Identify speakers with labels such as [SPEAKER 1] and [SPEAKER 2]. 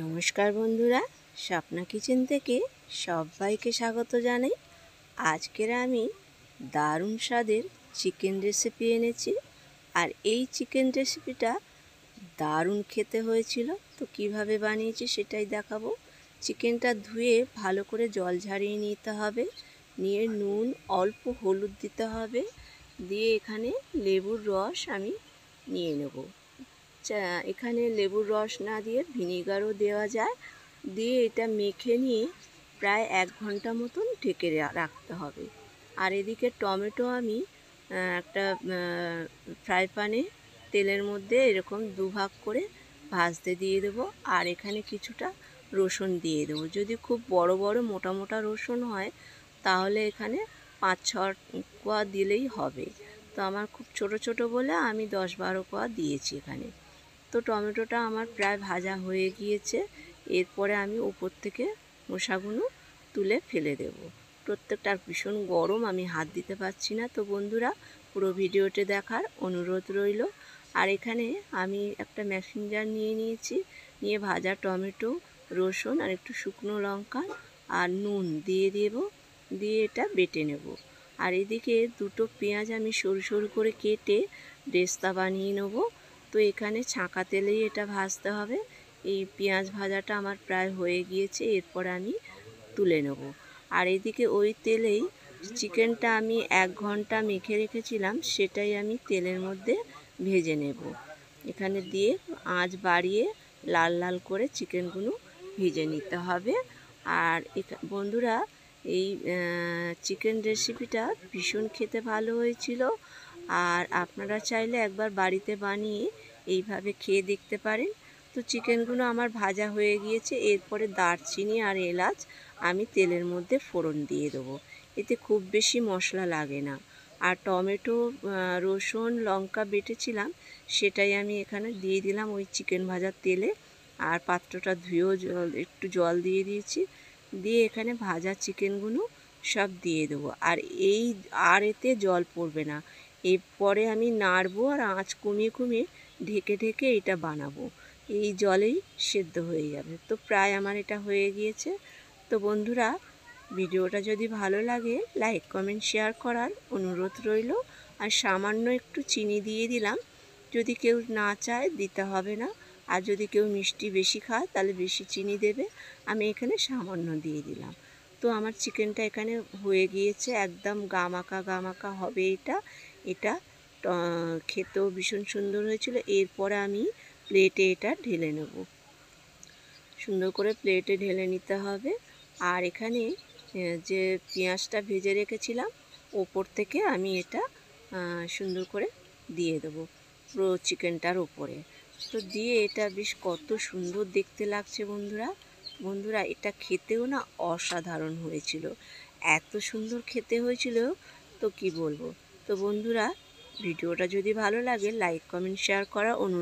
[SPEAKER 1] নমস্কার বন্ধুরা, স্বপ্না কিচেন থেকে সবাইকে স্বাগত জানাই। আজকের আমি দারুণ স্বাদের চিকেন রেসিপি এনেছি। আর এই চিকেন রেসিপিটা দারুণ খেতে হয়েছিল। তো কিভাবে বানিয়েছি সেটাই দেখাবো। চিকেনটা ধুয়ে ভালো করে জল ঝারিয়ে নিতে হবে, নিয়ে নুন অল্প হলুদ দিতে হবে, দিয়ে এখানে লেবুর রস আমি নিয়ে নেব। এখানে লেবুর রস না দিয়ে ভিনিগারও দেওয়া যায়। দিয়ে এটা মেখে নিয়ে প্রায় 1 ঘন্টা মতন ঢেকে রাখতে হবে। আর এদিকে টমেটো আমি একটা ফ্রাই প্যানে তেলের মধ্যে এরকম দুভাগ করে ভাজতে দিয়ে দেবো। আর এখানে কিছুটা রসুন দিয়ে দেবো। যদি খুব বড় বড় মোটা মোটা রসুন হয় তাহলে এখানে 5-6 কোয়া দিলেই হবে। তো আমার খুব ছোট ছোট বলে আমি 10-12 কোয়া দিয়েছি এখানে। তো টমেটোটা আমার প্রায় ভাজা হয়ে গিয়েছে। এরপরে আমি উপর থেকে খোসাগুলো তুলে ফেলে দেব। প্রত্যেকটা ভীষণ গরম, আমি হাত দিতে পারছি না। তো বন্ধুরা, পুরো ভিডিওটি দেখার অনুরোধ রইল। আর এখানে আমি একটা মিক্সিং জার নিয়ে নিয়েছি, নিয়ে ভাজা টমেটো, রসুন আর একটু শুকনো লঙ্কা আর নুন দিয়ে দেব, দিয়ে এটা বেটে নেব। আর এদিকে দুটো পেঁয়াজ আমি সরু সরু করে কেটে বেরেস্তা বানিয়ে নেব। তো এখানে ছাঁকা তেলেই এটা ভাজতে হবে। এই পেঁয়াজ ভাজাটা আমার প্রায় হয়ে গিয়েছে, এরপর আমি তুলে নেব। আর এদিকে ওই তেলেই চিকেনটা আমি 1 ঘন্টা মেখে রেখেছিলাম, সেটাই আমি তেলের মধ্যে ভেজে নেব। এখানে দিয়ে আঁচ বাড়িয়ে লাল লাল করে চিকেনগুলো ভেজে নিতে হবে। আর বন্ধুরা, এই চিকেন রেসিপিটা ভীষণ খেতে ভালো হয়েছিল। আর আপনারা চাইলে একবার বাড়িতে বানিয়ে এইভাবে খেয়ে দেখতে পারেন। তো চিকেনগুলো আমার ভাজা হয়ে গিয়েছে। এরপরে দারচিনি আর এলাচ আমি তেলের মধ্যে ফোড়ন দিয়ে দেবো। এতে খুব বেশি মশলা লাগে না। আর টমেটো, রসুন, লঙ্কা বেটেছিলাম সেটাই আমি এখানে দিয়ে দিলাম ওই চিকেন ভাজার তেলে। আর পাত্রটা ধুয়েও একটু জল দিয়ে দিয়েছি। দিয়ে এখানে ভাজা চিকেনগুলো সব দিয়ে দেবো। আর এতে জল পড়বে না। এরপরে আমি নাড়বো আর আঁচ কমিয়ে কমিয়ে ঢেকে ঢেকে এটা বানাবো। এই জলেই সেদ্ধ হয়ে যাবে। তো প্রায় আমার এটা হয়ে গিয়েছে। তো বন্ধুরা, ভিডিওটা যদি ভালো লাগে লাইক কমেন্ট শেয়ার করার অনুরোধ রইল। আর সামান্য একটু চিনি দিয়ে দিলাম, যদি কেউ না চায় দিতে হবে না। আর যদি কেউ মিষ্টি বেশি খায় তাহলে বেশি চিনি দেবে। আমি এখানে সামান্য দিয়ে দিলাম। তো আমার চিকেনটা এখানে হয়ে গিয়েছে, একদম গামাকা গামাকা হবে এটা। এটা খেতেও ভীষণ সুন্দর হয়েছিল। এরপরে আমি প্লেটে এটা ঢেলে নেব। সুন্দর করে প্লেটে ঢেলে নিতে হবে। আর এখানে যে পেঁয়াজটা ভেজে রেখেছিলাম ওপর থেকে আমি এটা সুন্দর করে দিয়ে দেবো পুরো চিকেনটার ওপরে। তো দিয়ে এটা বেশ কত সুন্দর দেখতে লাগছে বন্ধুরা। বন্ধুরা, এটা খেতেও না অসাধারণ হয়েছিল, এত সুন্দর খেতে হয়েছিল তো কি বলবো। তো বন্ধুরা, ভিডিওটা যদি ভালো লাগে লাইক কমেন্ট শেয়ার করার অনুরোধ।